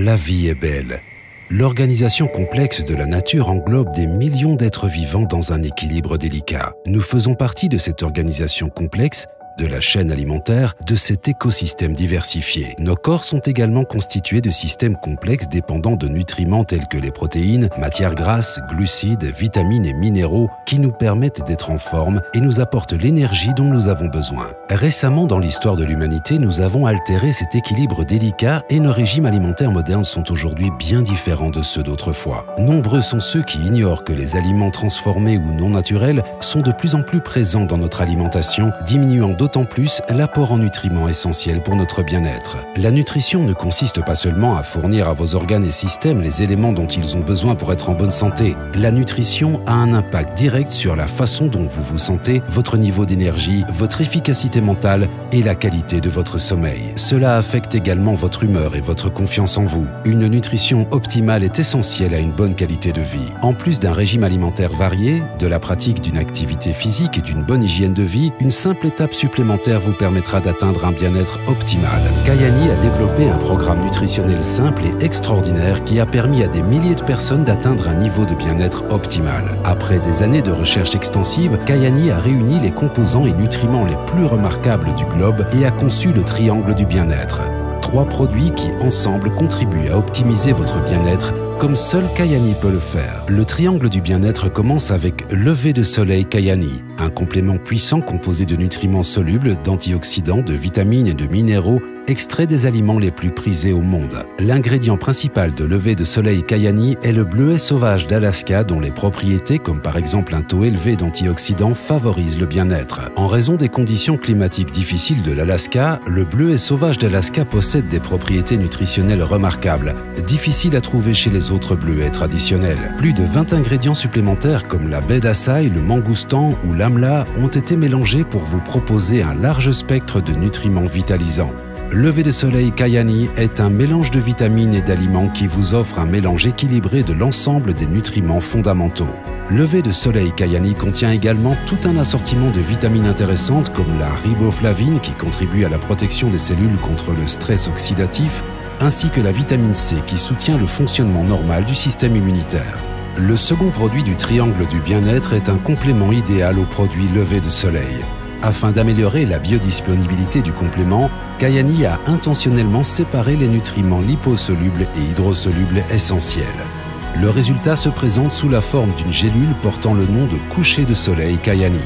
la vie est belle. L'organisation complexe de la nature englobe des millions d'êtres vivants dans un équilibre délicat. Nous faisons partie de cette organisation complexe, de la chaîne alimentaire, de cet écosystème diversifié. Nos corps sont également constitués de systèmes complexes dépendant de nutriments tels que les protéines, matières grasses, glucides, vitamines et minéraux qui nous permettent d'être en forme et nous apportent l'énergie dont nous avons besoin. Récemment, dans l'histoire de l'humanité, nous avons altéré cet équilibre délicat et nos régimes alimentaires modernes sont aujourd'hui bien différents de ceux d'autrefois. Nombreux sont ceux qui ignorent que les aliments transformés ou non naturels sont de plus en plus présents dans notre alimentation, diminuant d'autant plus l'apport en nutriments essentiels pour notre bien-être. La nutrition ne consiste pas seulement à fournir à vos organes et systèmes les éléments dont ils ont besoin pour être en bonne santé. La nutrition a un impact direct sur la façon dont vous vous sentez, votre niveau d'énergie, votre efficacité mentale et la qualité de votre sommeil. Cela affecte également votre humeur et votre confiance en vous. Une nutrition optimale est essentielle à une bonne qualité de vie. En plus d'un régime alimentaire varié, de la pratique d'une activité physique et d'une bonne hygiène de vie, une simple étape supplémentaire vous permettra d'atteindre un bien-être optimal. Kayani a développé un programme nutritionnel simple et extraordinaire qui a permis à des milliers de personnes d'atteindre un niveau de bien-être optimal. Après des années de recherche extensive, Kayani a réuni les composants et nutriments les plus remarquables du globe et a conçu le triangle du bien-être. 3 produits qui, ensemble, contribuent à optimiser votre bien-être comme seul Kayani peut le faire. Le triangle du bien-être commence avec Lever de soleil Kayani, un complément puissant composé de nutriments solubles, d'antioxydants, de vitamines et de minéraux extrait des aliments les plus prisés au monde. L'ingrédient principal de Lever de soleil Kayani est le bleuet sauvage d'Alaska dont les propriétés, comme par exemple un taux élevé d'antioxydants, favorisent le bien-être. En raison des conditions climatiques difficiles de l'Alaska, le bleuet sauvage d'Alaska possède des propriétés nutritionnelles remarquables, difficiles à trouver chez les autres bleuets traditionnels. Plus de 20 ingrédients supplémentaires comme la baie d'Açaï, le mangoustan ou l'amla ont été mélangés pour vous proposer un large spectre de nutriments vitalisants. Lever de soleil Kayani est un mélange de vitamines et d'aliments qui vous offre un mélange équilibré de l'ensemble des nutriments fondamentaux. Lever de soleil Kayani contient également tout un assortiment de vitamines intéressantes comme la riboflavine qui contribue à la protection des cellules contre le stress oxydatif, ainsi que la vitamine C qui soutient le fonctionnement normal du système immunitaire. Le second produit du triangle du bien-être est un complément idéal au produit Lever de soleil. Afin d'améliorer la biodisponibilité du complément, Kayani a intentionnellement séparé les nutriments liposolubles et hydrosolubles essentiels. Le résultat se présente sous la forme d'une gélule portant le nom de coucher de soleil Kayani.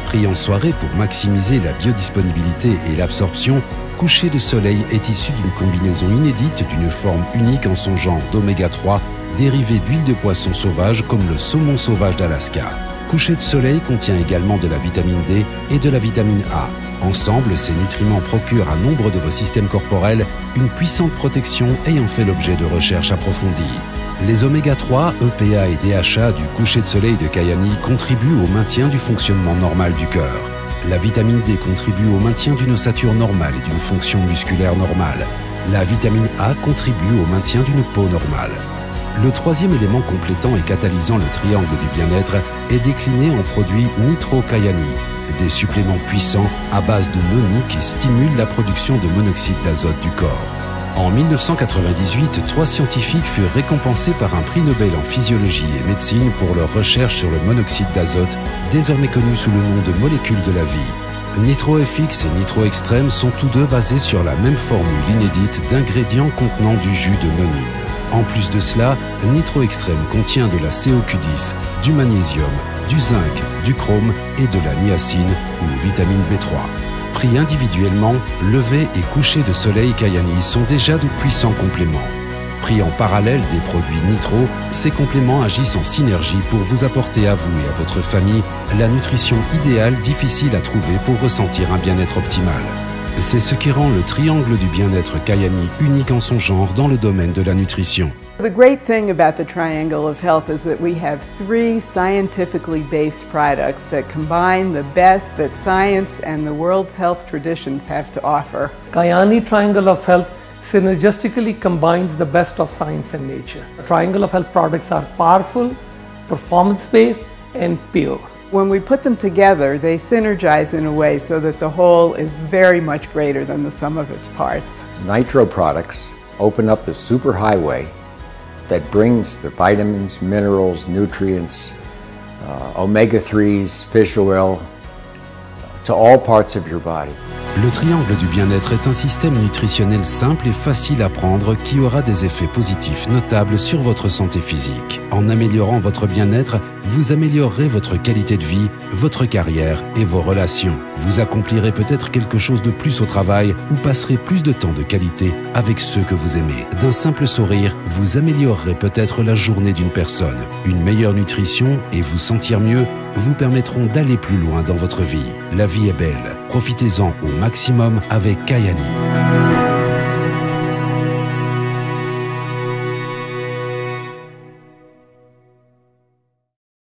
Pris en soirée pour maximiser la biodisponibilité et l'absorption, coucher de soleil est issu d'une combinaison inédite d'une forme unique en son genre d'oméga 3, dérivé d'huile de poisson sauvage comme le saumon sauvage d'Alaska. Coucher de soleil contient également de la vitamine D et de la vitamine A. Ensemble, ces nutriments procurent à nombre de vos systèmes corporels une puissante protection ayant fait l'objet de recherches approfondies. Les oméga 3, EPA et DHA du coucher de soleil de Kayani contribuent au maintien du fonctionnement normal du cœur. La vitamine D contribue au maintien d'une ossature normale et d'une fonction musculaire normale. La vitamine A contribue au maintien d'une peau normale. Le troisième élément complétant et catalysant le triangle du bien-être est décliné en produit Nitro Kayani, des suppléments puissants à base de noni qui stimulent la production de monoxyde d'azote du corps. En 1998, 3 scientifiques furent récompensés par un prix Nobel en physiologie et médecine pour leurs recherches sur le monoxyde d'azote, désormais connu sous le nom de molécule de la vie. NitroFX et Nitro Extreme sont tous deux basés sur la même formule inédite d'ingrédients contenant du jus de noni. En plus de cela, Nitro Extreme contient de la CoQ10, du magnésium, du zinc, du chrome et de la niacine ou vitamine B3. Pris individuellement, Lever et coucher de soleil Kayani sont déjà de puissants compléments. Pris en parallèle des produits Nitro, ces compléments agissent en synergie pour vous apporter à vous et à votre famille la nutrition idéale difficile à trouver pour ressentir un bien-être optimal. C'est ce qui rend le triangle du bien-être Kayani unique en son genre dans le domaine de la nutrition. The great thing about the Triangle of Health is that we have 3 scientifically based products that combine the best that science and the world's health traditions have to offer. Kayani Triangle of Health synergistically combines the best of science and nature. The Triangle of Health products are powerful, performance-based and pure. When we put them together, they synergize in a way so that the whole is very much greater than the sum of its parts. Nitro products open up the superhighway that brings the vitamins, minerals, nutrients, omega-3s, fish oil, to all parts of your body. Le triangle du bien-être est un système nutritionnel simple et facile à prendre qui aura des effets positifs notables sur votre santé physique. En améliorant votre bien-être, vous améliorerez votre qualité de vie, votre carrière et vos relations. Vous accomplirez peut-être quelque chose de plus au travail ou passerez plus de temps de qualité avec ceux que vous aimez. D'un simple sourire, vous améliorerez peut-être la journée d'une personne. Une meilleure nutrition et vous sentir mieux vous permettront d'aller plus loin dans votre vie. La vie est belle. Profitez-en au maximum avec Kyani.